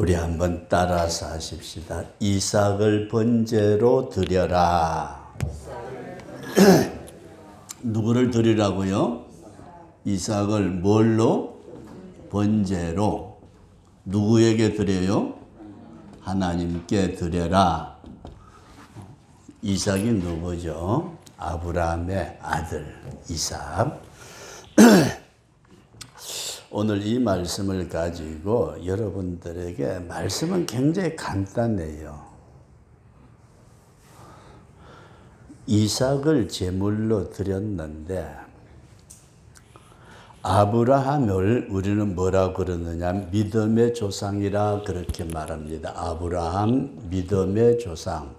우리 한번 따라서 하십시다. 이삭을 번제로 드려라. 누구를 드리라고요? 이삭을 뭘로? 번제로. 누구에게 드려요? 하나님께 드려라. 이삭이 누구죠? 아브라함의 아들 이삭. 오늘 이 말씀을 가지고 여러분들에게 말씀은 굉장히 간단해요. 이삭을 제물로 드렸는데 아브라함을 우리는 뭐라 그러느냐? 믿음의 조상이라 그렇게 말합니다. 아브라함 믿음의 조상.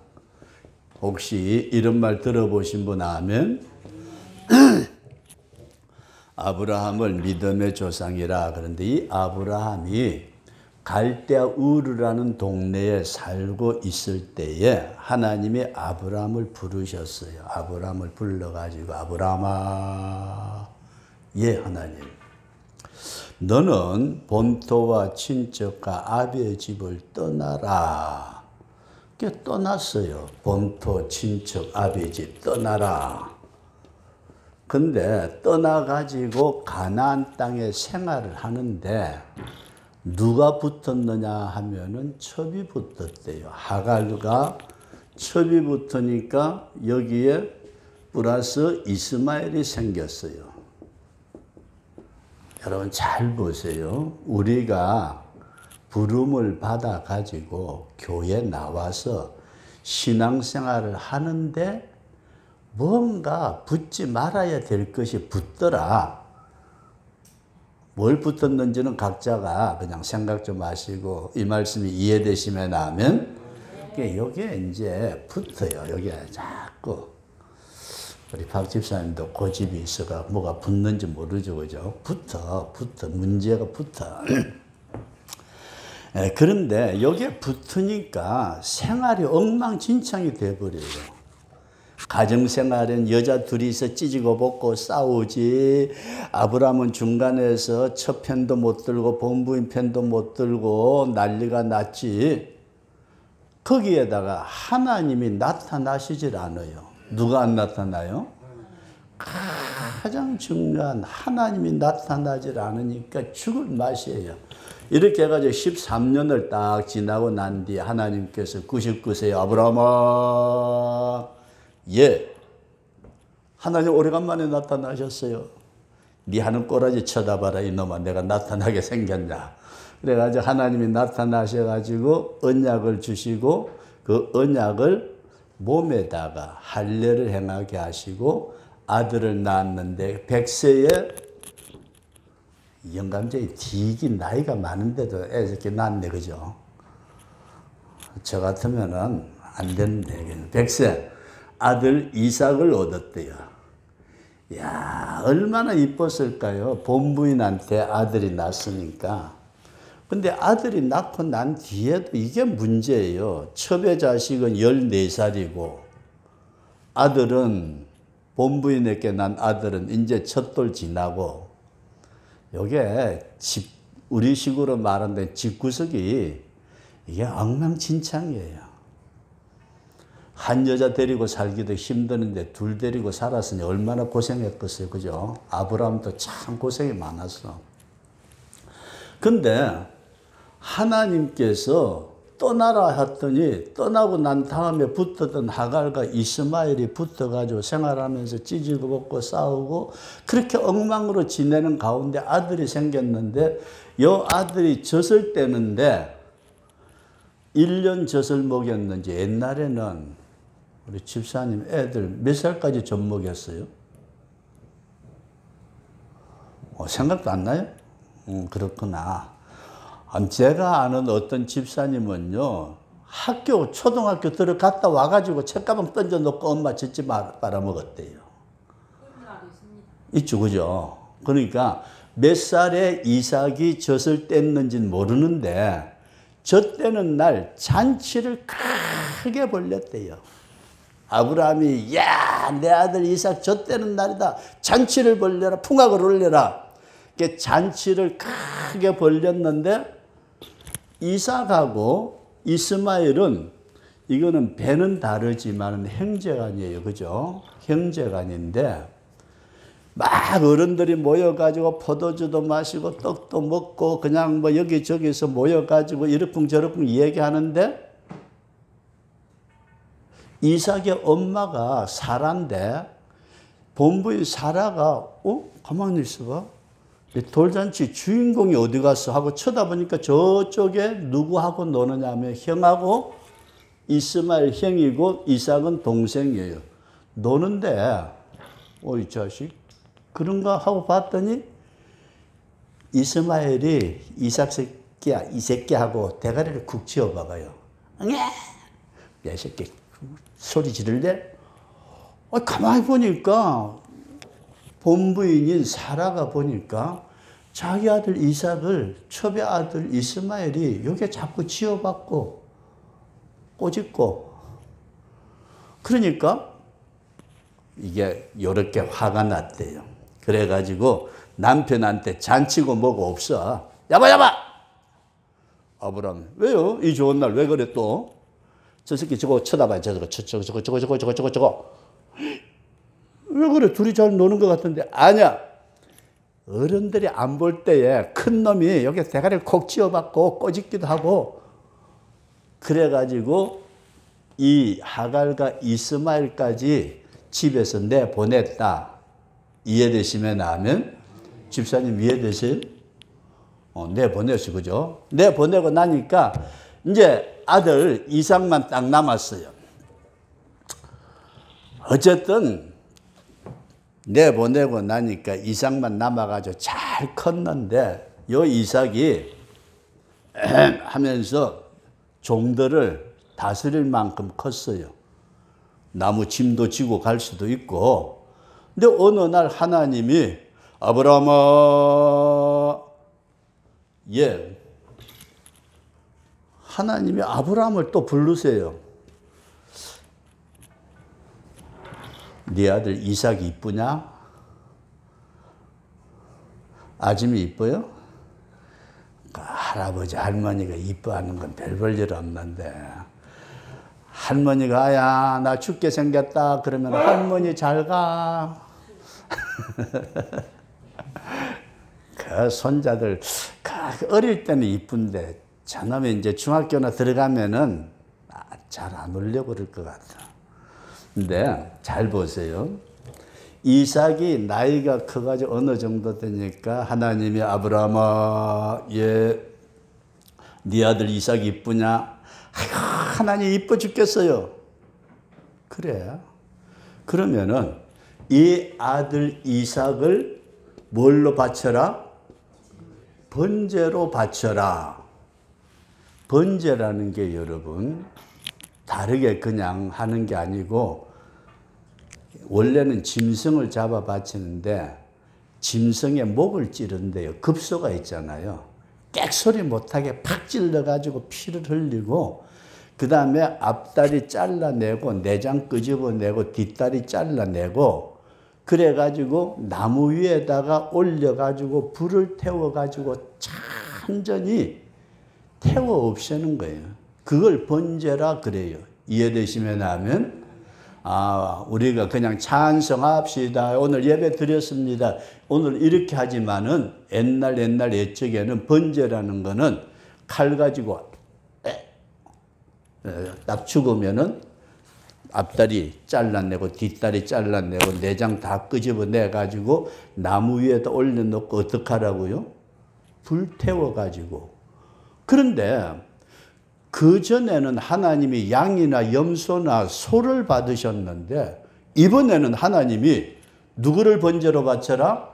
혹시 이런 말 들어보신 분 아멘? 아브라함을 믿음의 조상이라. 그런데 이 아브라함이 갈대아 우르라는 동네에 살고 있을 때에 하나님이 아브라함을 부르셨어요. 아브라함을 불러가지고 아브라함아, 예 하나님, 너는 본토와 친척과 아비의 집을 떠나라. 떠났어요. 본토, 친척, 아비의 집 떠나라. 근데 떠나가지고 가나안 땅에 생활을 하는데 누가 붙었느냐 하면은 첩이 붙었대요. 하갈과 첩이 붙으니까 여기에 플러스 이스마엘이 생겼어요. 여러분 잘 보세요. 우리가 부름을 받아가지고 교회에 나와서 신앙생활을 하는데 뭔가 붙지 말아야 될 것이 붙더라. 뭘 붙었는지는 각자가 그냥 생각 좀 하시고 이 말씀이 이해되시면 하면 여기에 이제 붙어요. 여기에 자꾸 우리 박 집사님도 고집이 있어가 뭐가 붙는지 모르죠, 그죠? 붙어 문제가 붙어. 그런데 여기에 붙으니까 생활이 엉망진창이 돼버려요. 가정생활은 여자 둘이서 찌지고 볶고 싸우지. 아브라함은 중간에서 첫 편도 못 들고 본부인 편도 못 들고 난리가 났지. 거기에다가 하나님이 나타나시질 않아요. 누가 안 나타나요? 가장 중요한 하나님이 나타나질 않으니까 죽을 맛이에요. 이렇게 해가지고 13년을 딱 지나고 난 뒤에 하나님께서 99세에 아브라함아, 예, 하나님 오래간만에 나타나셨어요. 네 하는 꼬라지 쳐다봐라 이놈아, 내가 나타나게 생겼냐. 그래가지고 하나님이 나타나셔가지고 언약을 주시고 그 언약을 몸에다가 할례를 행하게 하시고 아들을 낳았는데 100세에 영감쟁이 뒤기 나이가 많은데도 애 이렇게 낳았네, 그죠? 저 같으면은 안 되는데 100세 아들 이삭을 얻었대요. 야, 얼마나 이뻤을까요? 본부인한테 아들이 낳았으니까. 근데 아들이 낳고 난 뒤에도 이게 문제예요. 첩의 자식은 14살이고 아들은 본부인에게 난 아들은 이제 첫 돌 지나고 요게 우리 식으로 말하는 집구석이 이게 엉망진창이에요. 한 여자 데리고 살기도 힘드는데 둘 데리고 살았으니 얼마나 고생했겠어요, 그죠? 아브라함도 참 고생이 많았어. 근데 하나님께서 떠나라 했더니 떠나고 난 다음에 붙었던 하갈과 이스마엘이 붙어가지고 생활하면서 찌지고 볶고 싸우고 그렇게 엉망으로 지내는 가운데 아들이 생겼는데 요 아들이 젖을 떼는데 1년 젖을 먹였는지. 옛날에는 우리 집사님 애들 몇 살까지 젖 먹였어요? 생각도 안 나요? 그렇구나. 제가 아는 어떤 집사님은요, 초등학교 들어갔다 와가지고 책가방 던져놓고 엄마 젖지 빨아먹었대요. 있죠, 그죠? 그러니까 몇 살에 이삭이 젖을 뗐는지는 모르는데 젖 떼는 날 잔치를 크게 벌렸대요. 아브라함이 야, 내 아들 이삭 젖 떼는 날이다. 잔치를 벌려라. 풍악을 올려라. 잔치를 크게 벌렸는데 이삭하고 이스마엘은 이거는 배는 다르지만 형제간이에요. 그죠? 형제간인데 막 어른들이 모여가지고 포도주도 마시고 떡도 먹고 그냥 뭐 여기저기서 모여가지고 이러쿵저러쿵 얘기하는데 이삭의 엄마가 사라인데 본부인 사라가 가만히 있어봐. 돌잔치 주인공이 어디 갔어? 하고 쳐다보니까 저쪽에 누구하고 노느냐 하면 형하고 이스마엘 형이고 이삭은 동생이에요. 노는데 이 자식 그런가 하고 봤더니 이스마엘이 이삭 새끼야 이 새끼하고 대가리를 쿡 치어 박아요. 야 새끼 소리 지를래? 가만히 보니까 본부인인 사라가 보니까 자기 아들 이삭을 첩의 아들 이스마엘이 여기에 자꾸 지어받고 꼬집고 그러니까 이게 요렇게 화가 났대요. 그래가지고 남편한테 잔치고 뭐고 없어. 야바! 아브라함 왜요? 이 좋은 날 왜 그래 또? 저 새끼 저거 쳐다봐요. 저거. 왜 그래? 둘이 잘 노는 것 같은데. 아니야. 어른들이 안 볼 때에 큰 놈이 여기 대가리를 콕 쥐어박고 꼬집기도 하고 그래가지고 이 하갈과 이스마엘까지 집에서 내보냈다. 이해되시면 하면 집사님 이해되세요? 내보냈어. 그죠? 내보내고 나니까 이제 아들 이삭만 딱 남았어요. 어쨌든 내보내고 나니까 이삭만 남아가지고 잘 컸는데 요 이삭이 하면서 종들을 다스릴 만큼 컸어요. 나무 짐도 지고 갈 수도 있고. 근데 어느 날 하나님이 아브라함아 하나님이 아브라함을 또 부르세요. 네 아들 이삭이 이쁘냐? 아침이 이뻐요? 할아버지 할머니가 이뻐하는 건 별 볼 일 없는데 할머니가 야 나 죽게 생겼다 그러면 할머니 잘 가. 그 손자들 어릴 때는 이쁜데 저놈이 이제 중학교나 들어가면은 잘 안 울려고 그럴 것 같아. 근데 잘 보세요. 이삭이 나이가 커가지고 어느 정도 되니까 하나님이 아브라함아 네 아들 이삭이 이쁘냐? 아이고, 하나님 이뻐 죽겠어요. 그래. 그러면은 이 아들 이삭을 뭘로 바쳐라? 번제로 바쳐라. 번제라는 게 여러분 다르게 그냥 하는 게 아니고 원래는 짐승을 잡아 바치는데 짐승의 목을 찌른대요. 급소가 있잖아요. 꽥소리 못하게 팍 찔러가지고 피를 흘리고 그 다음에 앞다리 잘라내고 내장 끄집어내고 뒷다리 잘라내고 그래가지고 나무 위에다가 올려가지고 불을 태워가지고 찬전히 태워 없애는 거예요. 그걸 번제라 그래요. 이해되시면 하면 우리가 그냥 찬성합시다. 오늘 예배 드렸습니다. 오늘 이렇게 하지만은 옛날 옛적에는 번제라는 거는 칼 가지고 딱 죽으면은 앞다리 잘라내고 뒷다리 잘라내고 내장 다 끄집어내 가지고 나무 위에다 올려놓고 어떻게 하라고요? 불 태워 가지고. 그런데 그전에는 하나님이 양이나 염소나 소를 받으셨는데 이번에는 하나님이 누구를 번제로 바쳐라?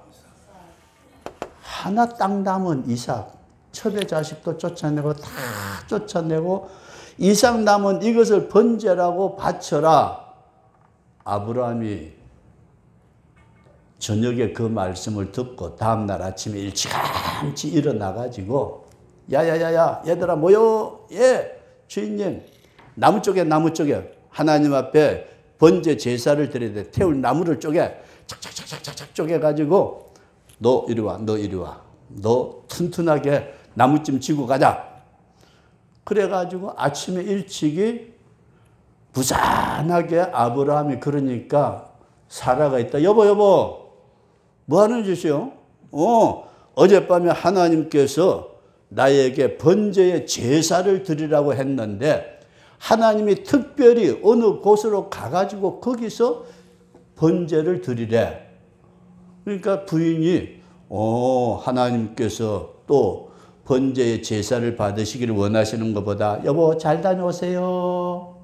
하나 딱 남은 이삭. 첩의 자식도 쫓아내고 다 쫓아내고 이삭 남은 이것을 번제라고 바쳐라. 아브라함이 저녁에 그 말씀을 듣고 다음날 아침에 일찌감치 일어나가지고 야야야야 얘들아 모여. 주인님 나무 쪽에 하나님 앞에 번제 제사를 드려야 돼. 태울 나무를 쪼개 착착착착착 쪼개가지고 너 이리 와 너 튼튼하게 나무찜 지고 가자. 그래가지고 아침에 일찍이 부산하게 아브라함이 그러니까 사라가 있다. 여보, 뭐 하는 짓이요? 어젯밤에 하나님께서 나에게 번제의 제사를 드리라고 했는데 하나님이 특별히 어느 곳으로 가가지고 거기서 번제를 드리래. 그러니까 부인이 하나님께서 또 번제의 제사를 받으시기를 원하시는 것보다 여보 잘 다녀오세요.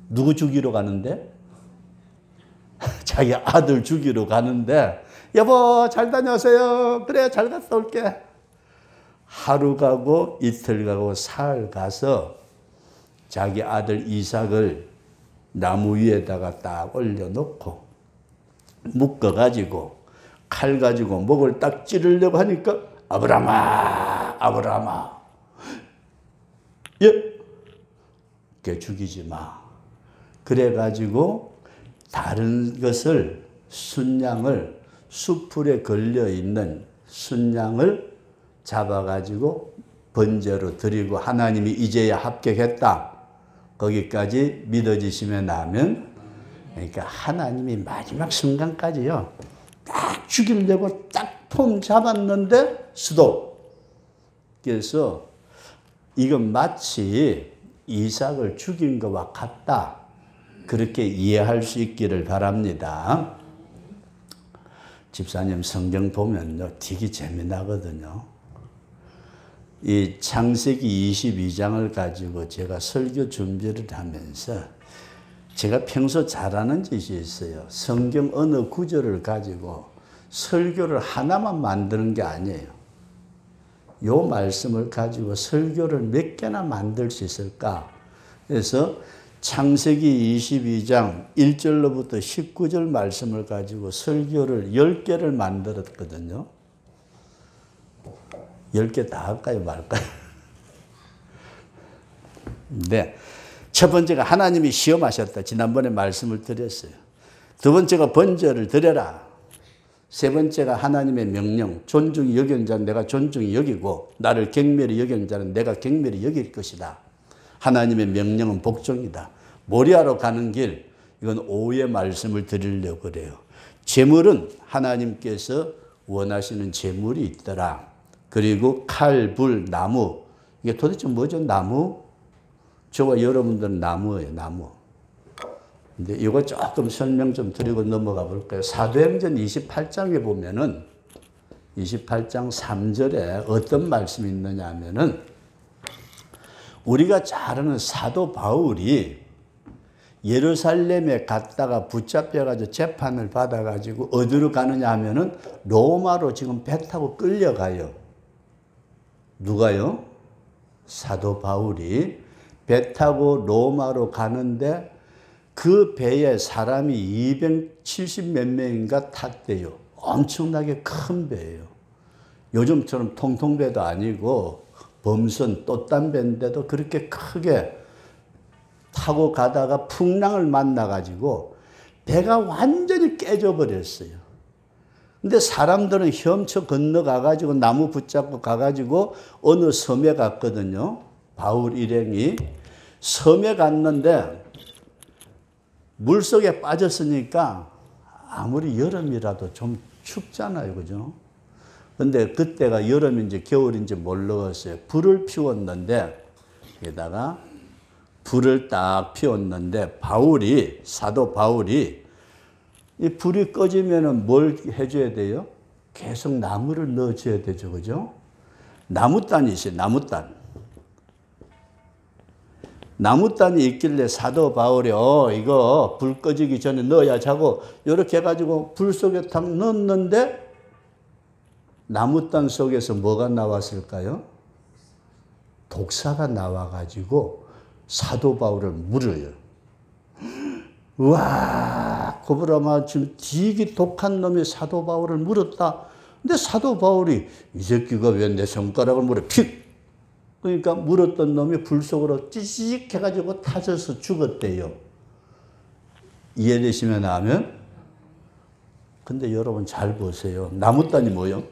누구 죽이러 가는데? 자기 아들 죽이러 가는데 여보 잘 다녀오세요. 그래 잘 갔다 올게. 하루 가고 이틀 가고 사흘 가서 자기 아들 이삭을 나무 위에다가 딱 올려놓고 묶어가지고 칼 가지고 목을 딱 찌르려고 하니까 아브라함아 걔 죽이지 마. 그래가지고 다른 것을 순양을 수풀에 걸려있는 순양을 잡아가지고 번제로 드리고 하나님이 이제야 합격했다. 거기까지 믿어지시면 나면 그러니까 하나님이 마지막 순간까지요. 딱 죽이려고 딱 폼 잡았는데 스톱. 그래서 이건 마치 이삭을 죽인 것과 같다. 그렇게 이해할 수 있기를 바랍니다. 집사님 성경 보면요. 되게 재미나거든요. 이 창세기 22장을 가지고 제가 설교 준비를 하면서 제가 평소 잘하는 짓이 있어요. 성경 어느 구절을 가지고 설교를 하나만 만드는 게 아니에요. 요 말씀을 가지고 설교를 몇 개나 만들 수 있을까? 그래서 창세기 22장 1절로부터 19절 말씀을 가지고 설교를 10개를 만들었거든요. 10개 다 할까요 말까요? 네. 첫 번째가 하나님이 시험하셨다. 지난번에 말씀을 드렸어요. 두 번째가 번제를 드려라. 세 번째가 하나님의 명령. 존중이 여기는 자는 내가 존중이 여기고 나를 경멸히 여기는 자는 내가 경멸히 여길 것이다. 하나님의 명령은 복종이다. 모리아로 가는 길, 이건 오후에 말씀을 드리려고 그래요. 제물은 하나님께서 원하시는 제물이 있더라. 그리고 칼, 불, 나무. 이게 도대체 뭐죠? 나무? 저와 여러분들은 나무예요, 나무. 근데 이거 조금 설명 좀 드리고 넘어가 볼까요? 사도행전 28장에 보면은 28장 3절에 어떤 말씀이 있느냐 하면은 우리가 잘 아는 사도 바울이 예루살렘에 갔다가 붙잡혀가지고 재판을 받아가지고 어디로 가느냐 하면은 로마로 지금 배 타고 끌려가요. 누가요? 사도 바울이 배 타고 로마로 가는데 그 배에 사람이 270 몇 명인가 탔대요. 엄청나게 큰 배예요. 요즘처럼 통통배도 아니고 범선 돛단배인데도 그렇게 크게 타고 가다가 풍랑을 만나가지고 배가 완전히 깨져버렸어요. 근데 사람들은 헤엄쳐 건너가가지고 나무 붙잡고 가가지고 어느 섬에 갔거든요. 바울 일행이. 섬에 갔는데 물속에 빠졌으니까 아무리 여름이라도 좀 춥잖아요. 그죠? 근데 그때가 여름인지 겨울인지 모르겠어요. 불을 피웠는데, 여기다가 불을 딱 피웠는데, 사도 바울이, 이 불이 꺼지면은 뭘 해줘야 돼요? 계속 나무를 넣어줘야 되죠. 그죠? 나무단이 있어요. 나무단이 있길래 사도 바울이 이거 불 꺼지기 전에 넣어야 자고 이렇게 해가지고 불 속에 탁 넣었는데 나무단 속에서 뭐가 나왔을까요? 독사가 나와가지고 사도 바울을 물어요. 우와, 고브라마 지금 되게 독한 놈이 사도 바울을 물었다. 근데 사도 바울이 이 새끼가 왜 내 손가락을 물어? 픽! 그러니까 물었던 놈이 불 속으로 찌직 해가지고 타져서 죽었대요. 이해되시면 하면? 근데 여러분 잘 보세요. 나무단이 뭐요?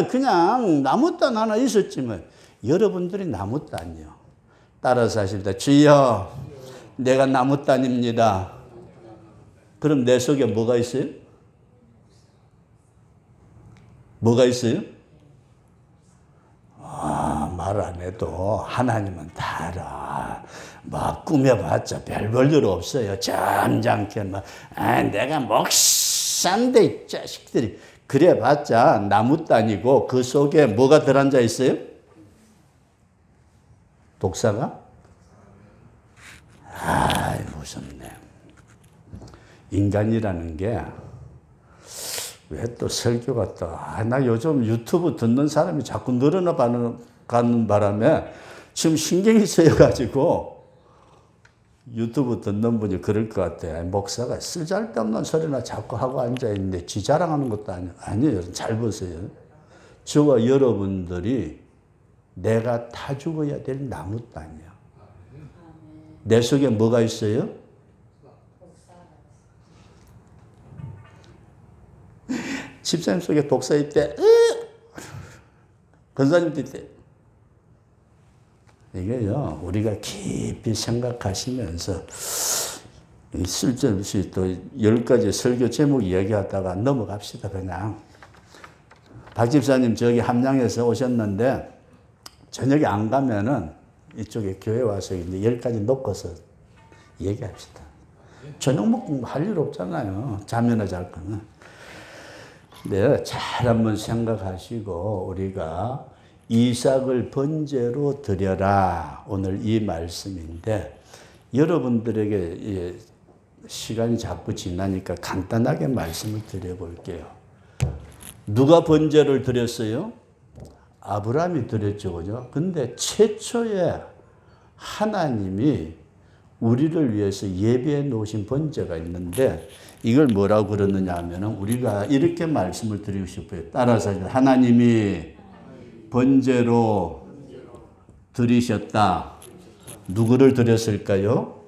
그냥 나무단 하나 있었지만 여러분들이 나무단이요. 따라서 하십니다. 주여, 내가 나무단입니다. 그럼 내 속에 뭐가 있어요? 뭐가 있어요? 말 안 해도 하나님은 다 알아. 막 꾸며봤자 별 볼 일 없어요. 점잖게 막 내가 목사인데 이 자식들이 그래봤자 나무단이고 그 속에 뭐가 들어앉아 있어요? 독사가? 무섭네. 인간이라는 게 왜 또 설교가 또, 나 요즘 유튜브 듣는 사람이 자꾸 늘어나가는 바람에 지금 신경이 쓰여가지고 유튜브 듣는 분이 그럴 것 같아요. 목사가 쓸데없는 소리나 자꾸 하고 앉아있는데 지 자랑하는 것도 아니에요. 잘 보세요. 저와 여러분들이 내가 타 죽어야 될 나무단이야. 내 속에 뭐가 있어요? 집사님 속에 독사 있대. 권사님도 있대. 이게요, 우리가 깊이 생각하시면서 쓸데없이 또 10가지 설교 제목 이야기하다가 넘어갑시다, 그냥. 박 집사님 저기 함양에서 오셨는데 저녁에 안 가면은 이쪽에 교회 와서 이제 10가지 놓고서 얘기합시다. 저녁 먹고 할 일 없잖아요. 잠이나 잘 거는. 네, 잘 한번 생각하시고 우리가 이삭을 번제로 드려라. 오늘 이 말씀인데 여러분들에게 시간이 자꾸 지나니까 간단하게 말씀을 드려볼게요. 누가 번제를 드렸어요? 아브라함이 드렸죠, 그죠? 근데 최초에 하나님이 우리를 위해서 예비해 놓으신 번제가 있는데 이걸 뭐라고 그러느냐 하면 우리가 이렇게 말씀을 드리고 싶어요. 따라서 하나님이 번제로 드리셨다. 누구를 드렸을까요?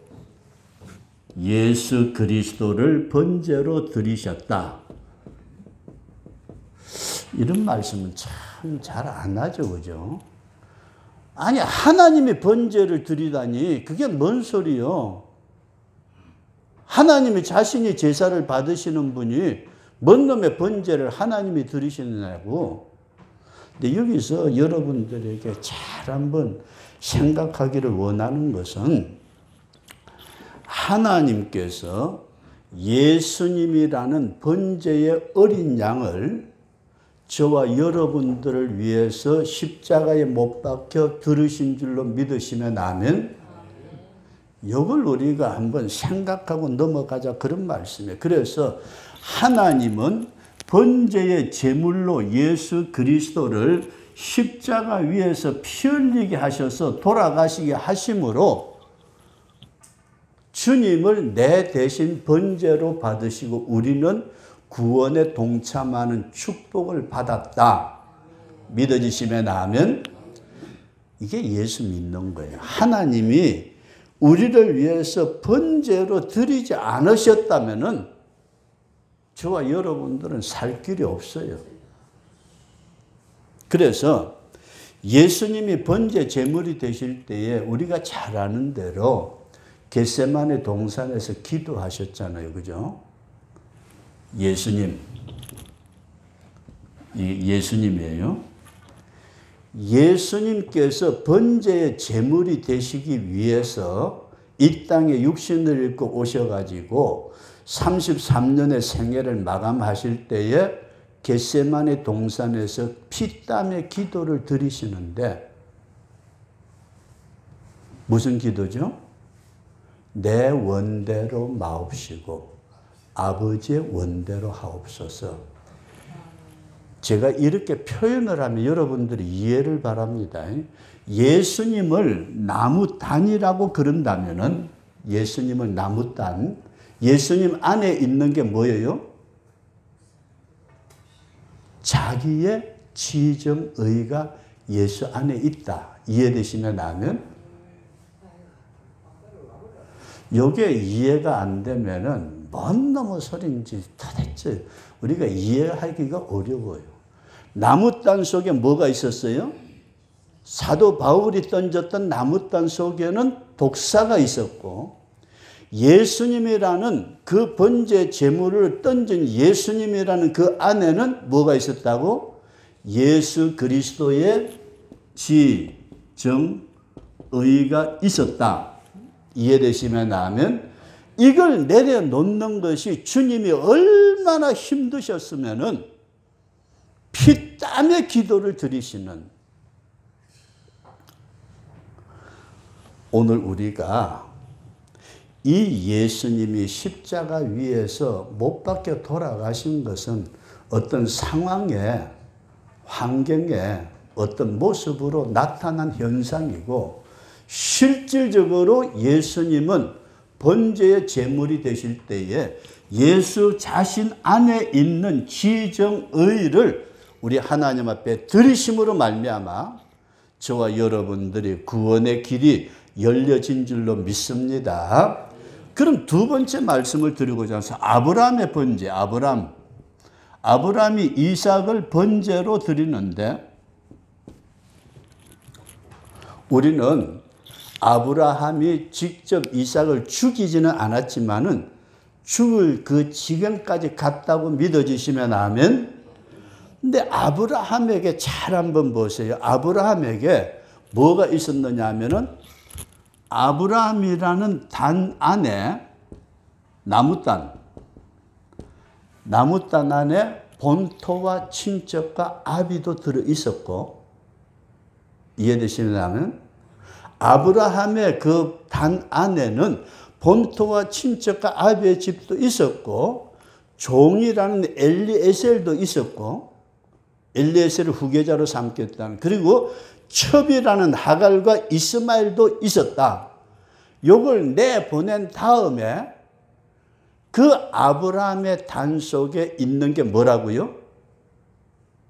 예수 그리스도를 번제로 드리셨다. 이런 말씀은 참 잘 안 하죠, 그죠? 아니, 하나님이 번제를 드리다니 그게 뭔 소리요? 하나님이 자신이 제사를 받으시는 분이 뭔 놈의 번제를 하나님이 드리시느냐고. 근데 여기서 여러분들에게 잘 한번 생각하기를 원하는 것은 하나님께서 예수님이라는 번제의 어린 양을 저와 여러분들을 위해서 십자가에 못 박혀 들으신 줄로 믿으시면 아멘. 이걸 우리가 한번 생각하고 넘어가자 그런 말씀이에요. 그래서 하나님은 번제의 제물로 예수 그리스도를 십자가 위에서 피 흘리게 하셔서 돌아가시게 하심으로 주님을 내 대신 번제로 받으시고 우리는 구원에 동참하는 축복을 받았다. 믿어지시면 아멘. 이게 예수 믿는 거예요. 하나님이 우리를 위해서 번제로 드리지 않으셨다면은 저와 여러분들은 살 길이 없어요. 그래서 예수님이 번제 제물이 되실 때에 우리가 잘 아는 대로 겟세마네 동산에서 기도하셨잖아요. 그죠? 예수님이에요. 예수님께서 번제의 제물이 되시기 위해서 이 땅에 육신을 입고 오셔가지고 33년의 생애를 마감하실 때에 겟세마네 동산에서 피땀의 기도를 드리시는데 무슨 기도죠? 내 원대로 마옵시고 아버지의 원대로 하옵소서. 제가 이렇게 표현을 하면 여러분들이 이해를 바랍니다. 예수님을 나무단이라고 그런다면은 예수님을 나무단, 예수님 안에 있는 게 뭐예요? 자기의 지정의가 예수 안에 있다. 이해되시면 아멘? 이게 이해가 안 되면은 뭔 놈의 소리인지 도대체 우리가 이해하기가 어려워요. 나무단 속에 뭐가 있었어요? 사도 바울이 던졌던 나무단 속에는 독사가 있었고, 예수님이라는 그 번제 제물을 던진 예수님이라는 그 안에는 뭐가 있었다고? 예수 그리스도의 지정의가 있었다. 이해되시면 아멘. 이걸 내려놓는 것이 주님이 얼마나 힘드셨으면은 피땀의 기도를 드리시는, 오늘 우리가 이 예수님이 십자가 위에서 못 박혀 돌아가신 것은 어떤 상황에, 환경에 어떤 모습으로 나타난 현상이고, 실질적으로 예수님은 번제의 제물이 되실 때에 예수 자신 안에 있는 지정의를 우리 하나님 앞에 드리심으로 말미암아 저와 여러분들이 구원의 길이 열려진 줄로 믿습니다. 그럼 두 번째 말씀을 드리고자 해서 아브라함의 번제, 아브라함이 이삭을 번제로 드리는데, 우리는 아브라함이 직접 이삭을 죽이지는 않았지만은 죽을 그 지경까지 갔다고 믿어지시면 아멘. 근데 아브라함에게 잘 한번 보세요. 아브라함에게 뭐가 있었느냐 하면은, 아브라함이라는 단 안에 나무단 안에 본토와 친척과 아비도 들어 있었고, 이해되시면 하면 아브라함의 그 단 안에는 본토와 친척과 아비의 집도 있었고, 종이라는 엘리에셀도 있었고, 엘리에셀을 후계자로 삼겠다는, 그리고 첩이라는 하갈과 이스마엘도 있었다. 요걸 내보낸 다음에 그 아브라함의 단 속에 있는 게 뭐라고요?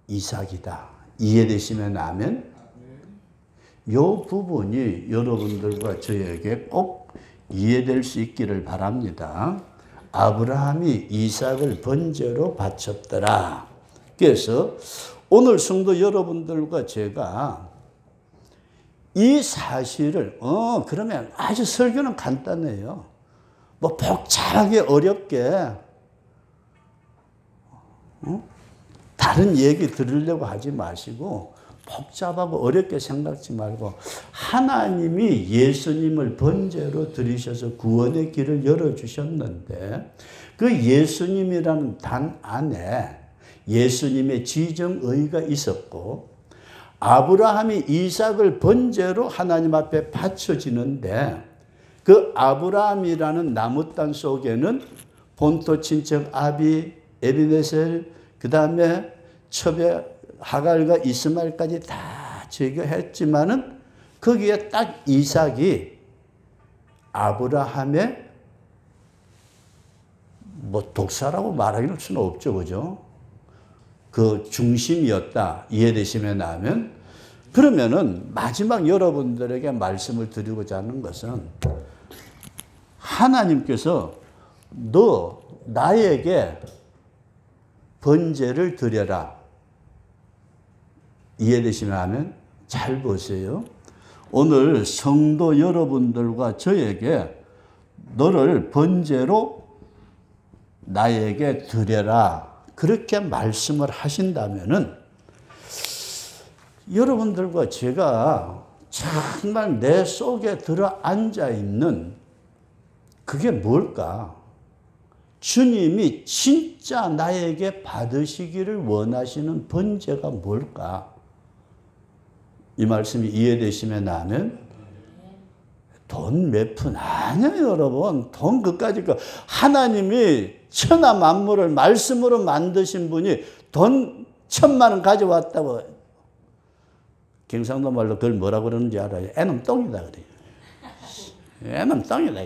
이삭이다. 이해되시면 아멘. 요 부분이 여러분들과 저에게 꼭 이해될 수 있기를 바랍니다. 아브라함이 이삭을 번제로 바쳤더라. 그래서 오늘 성도 여러분들과 제가 이 사실을, 그러면 아주 설교는 간단해요. 뭐 복잡하게 어렵게 다른 얘기 들으려고 하지 마시고, 복잡하고 어렵게 생각지 말고, 하나님이 예수님을 번제로 드리셔서 구원의 길을 열어주셨는데, 그 예수님이라는 단 안에 예수님의 지정의가 있었고, 아브라함이 이삭을 번제로 하나님 앞에 바쳐지는데, 그 아브라함이라는 나무단 속에는 본토 친척 아비, 에비네셀, 그 다음에 첩의 하갈과 이스마엘까지 다 제거했지만은 거기에 딱 이삭이 아브라함의 뭐 독사라고 말하기는 수는 없죠, 그죠? 그 중심이었다. 이해되시면 하면, 그러면은 마지막 여러분들에게 말씀을 드리고자 하는 것은, 하나님께서 너 나에게 번제를 드려라. 이해되시면 하면, 잘 보세요. 오늘 성도 여러분들과 저에게 너를 번제로 나에게 드려라. 그렇게 말씀을 하신다면은, 여러분들과 제가 정말 내 속에 들어 앉아 있는 그게 뭘까? 주님이 진짜 나에게 받으시기를 원하시는 번제가 뭘까? 이 말씀이 이해되시면 하면, 돈 몇 푼 아니에요, 여러분. 돈 그까짓 거. 하나님이 천하 만물을 말씀으로 만드신 분이 돈 1,000만 원 가져왔다고, 경상도 말로 그걸 뭐라 그러는지 알아요? 애놈 똥이다 그래요. 애놈 똥이다.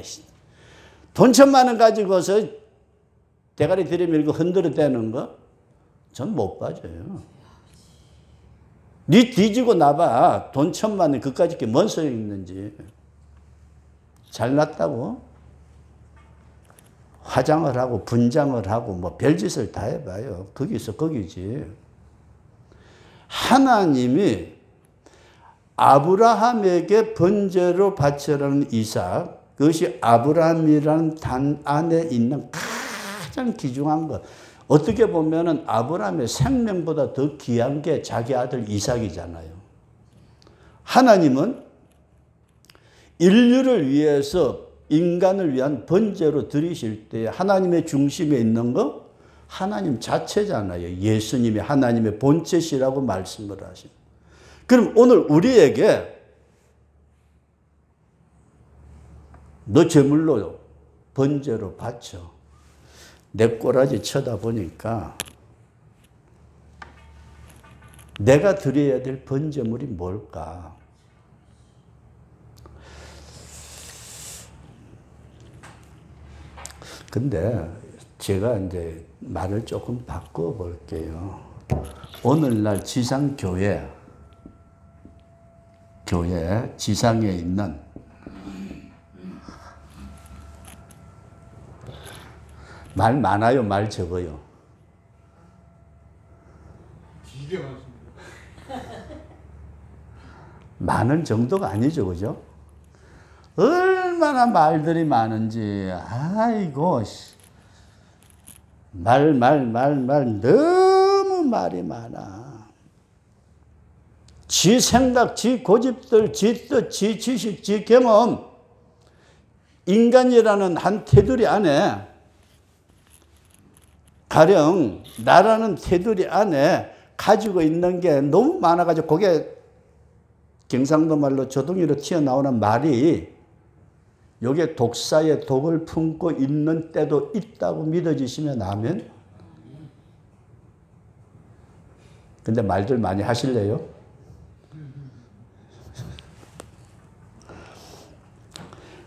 돈 1,000만 원 가지고서 대가리 들이밀고 흔들어대는 거, 전 못 봐줘요. 네 뒤지고 나봐. 돈 1,000만 원 그까짓 게 뭔 소용이 있는지. 잘났다고 화장을 하고 분장을 하고 뭐 별짓을 다 해봐요. 거기서 거기지. 하나님이 아브라함에게 번제로 바쳐라는 이삭, 그것이 아브라함이라는 단 안에 있는 가장 귀중한 것. 어떻게 보면은 아브라함의 생명보다 더 귀한 게 자기 아들 이삭이잖아요. 하나님은 인류를 위해서 인간을 위한 번제로 드리실 때 하나님의 중심에 있는 거 하나님 자체잖아요. 예수님이 하나님의 본체시라고 말씀을 하신. 그럼 오늘 우리에게 너 제물로 번제로 바쳐. 내 꼬라지 쳐다보니까 내가 드려야 될 번제물이 뭘까? 근데 제가 이제 말을 조금 바꿔볼게요. 오늘날 지상교회, 지상에 있는 말 많아요, 말 적어요? 되게 많습니다. 많은 정도가 아니죠, 그죠? 얼마나 말들이 많은지, 아이고, 말, 너무 말이 많아. 지 생각, 지 고집들, 지 뜻, 지 지식, 지 경험, 인간이라는 한 테두리 안에, 가령 나라는 테두리 안에 가지고 있는 게 너무 많아가지고 그게 경상도 말로 조둥이로 튀어나오는 말이 요게 독사의 독을 품고 있는 때도 있다고 믿어지시면 아멘. 근데 말들 많이 하실래요?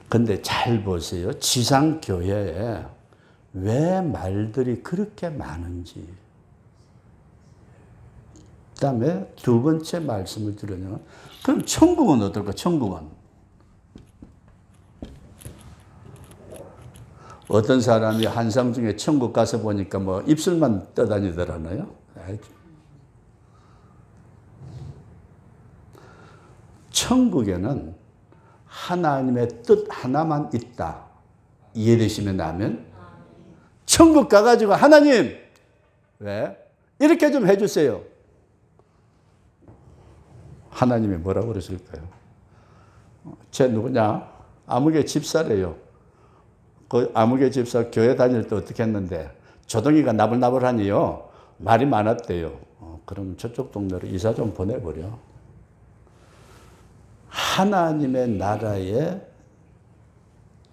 근데 잘 보세요. 지상교회에 왜 말들이 그렇게 많은지. 그 다음에 두 번째 말씀을 드리면, 그럼 천국은 어떨까? 천국은. 어떤 사람이 한상 중에 천국 가서 보니까 뭐 입술만 떠다니더라나요? 천국에는 하나님의 뜻 하나만 있다. 이해되시면 아멘? 천국 가가지고 하나님, 왜? 이렇게 좀 해주세요. 하나님이 뭐라고 그랬을까요? 쟤 누구냐? 아무개 집사래요. 그 아무개 집사 교회 다닐 때 어떻게 했는데 조동이가 나불나불하니요. 말이 많았대요. 그럼 저쪽 동네로 이사 좀 보내버려. 하나님의 나라의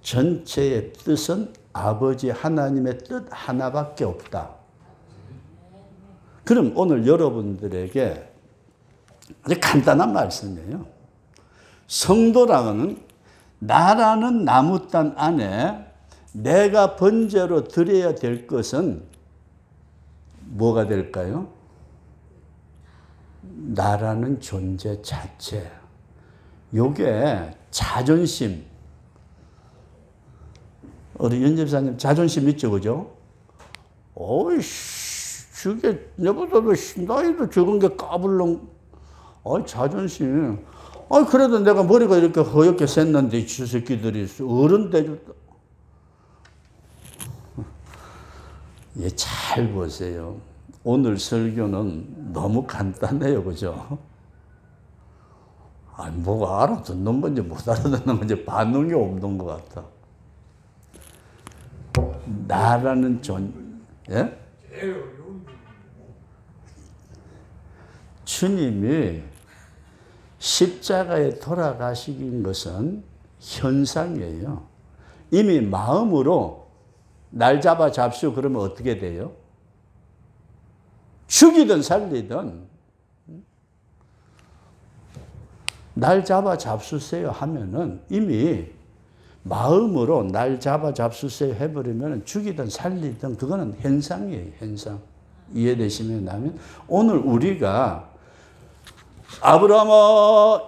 전체의 뜻은 아버지 하나님의 뜻 하나밖에 없다. 그럼 오늘 여러분들에게 아주 간단한 말씀이에요. 성도라는 나라는 나무단 안에 내가 번제로 드려야 될 것은 뭐가 될까요? 나라는 존재 자체. 요게 자존심. 우리 윤 집사님 자존심 있죠, 그죠? 어이씨, 저게 내보다도 나이도 적은 게 까불렁. 자존심. 그래도 내가 머리가 이렇게 허옇게 샜는데 저 새끼들이 어른 대줬다. 예, 잘 보세요. 오늘 설교는 너무 간단해요, 그죠? 뭐가 알아듣는 건지 못 알아듣는 건지 반응이 없는 것 같아. 나라는 예? 주님이 십자가에 돌아가신 것은 현상이에요. 이미 마음으로 날 잡아 잡수 그러면 어떻게 돼요? 죽이든 살리든 날 잡아 잡수세요 하면은 이미 마음으로 날 잡아 잡수세요 해버리면 죽이든 살리든 그거는 현상이에요, 현상. 이해되시면 나면 오늘 우리가 아브라함아,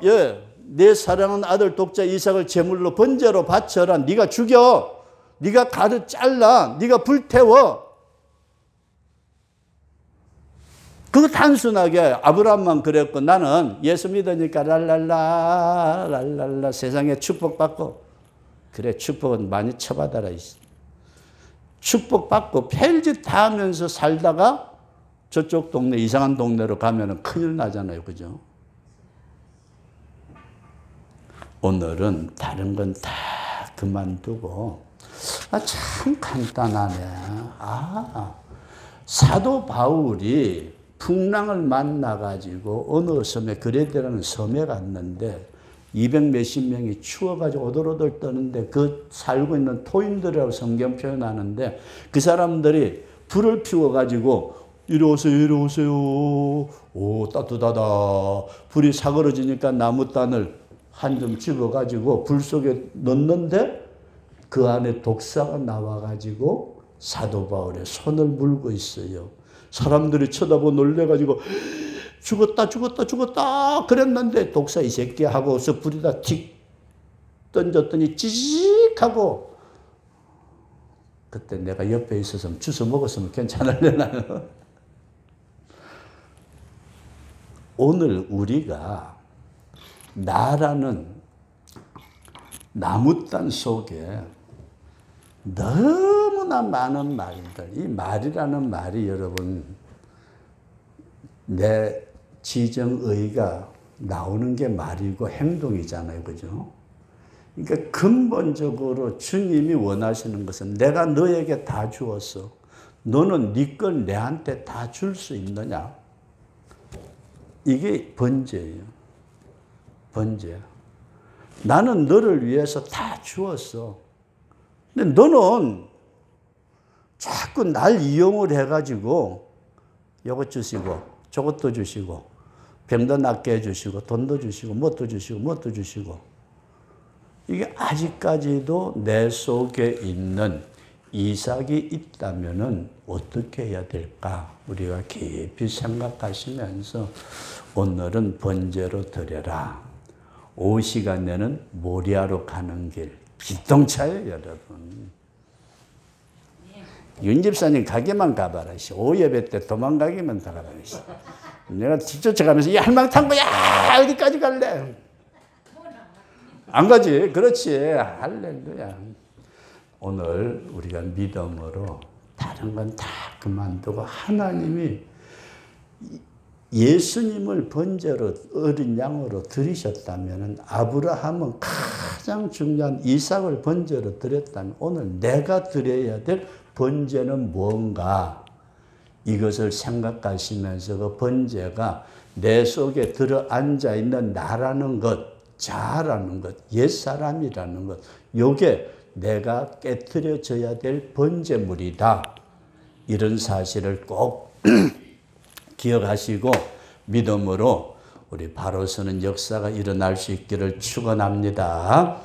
내 사랑하는 아들 독자 이삭을 제물로 번제로 바쳐라. 네가 죽여. 네가 가르 잘라. 네가 불태워. 그거 단순하게 아브라함만 그랬고 나는 예수 믿으니까 랄랄라 세상에 축복받고 그래 축복은 많이 쳐받아라. 축복받고 별짓 다 하면서 살다가 저쪽 동네 이상한 동네로 가면 큰일 나잖아요. 그죠? 오늘은 다른 건 다 그만두고 참 간단하네. 사도 바울이 풍랑을 만나가지고 어느 섬에 그레데라는 섬에 갔는데 200몇십 명이 추워가지고 오돌오돌 떠는데 그 살고 있는 토인들이라고 성경 표현하는데 그 사람들이 불을 피워가지고 이리 오세요, 이리 오세요. 오, 따뜻하다. 불이 사그러지니까 나무단을 한 점 집어가지고 불 속에 넣는데 그 안에 독사가 나와가지고 사도 바울의 손을 물고 있어요. 사람들이 쳐다보고 놀래가지고 죽었다 그랬는데 독사 이 새끼 하고서 불에다 틱 던졌더니 찌직하고 그때 내가 옆에 있었으면 주워 먹었으면 괜찮을래나요? 오늘 우리가 나라는 나무단 속에 너무나 많은 말들, 이 말이라는 말이 여러분 내 지정의가 나오는 게 말이고 행동이잖아요. 그죠? 그러니까 근본적으로 주님이 원하시는 것은 내가 너에게 다 주었어. 너는 네 걸 내한테 다 줄 수 있느냐? 이게 번제예요. 번제. 나는 너를 위해서 다 주었어. 근데 너는 자꾸 날 이용을 해가지고 이것 주시고 저것도 주시고 병도 낫게 해주시고 돈도 주시고 뭣도 주시고 뭣도 주시고 이게 아직까지도 내 속에 있는 이삭이 있다면은 어떻게 해야 될까? 우리가 깊이 생각하시면서 오늘은 번제로 드려라. 오후 시간에는 모리아로 가는 길. 기동차예요, 여러분. 윤 집사님 가게만 가봐라. 오후 예배 때 도망가기만 다 가봐라. 내가 뒤쫓아가면서 이 할망탄 거야! 어디까지 갈래? 안 가지. 그렇지. 할렐루야. 오늘 우리가 믿음으로 다른 건 다 그만두고 하나님이 예수님을 번제로 어린 양으로 드리셨다면 아브라함은 가장 중요한 이삭을 번제로 드렸다면 오늘 내가 드려야 될 번제는 뭔가 이것을 생각하시면서 그 번제가 내 속에 들어앉아 있는 나라는 것, 자라는 것, 옛사람이라는 것 요게 내가 깨트려져야 될 번제물이다. 이런 사실을 꼭 기억하시고 믿음으로 우리 바로 서는 역사가 일어날 수 있기를 축원합니다.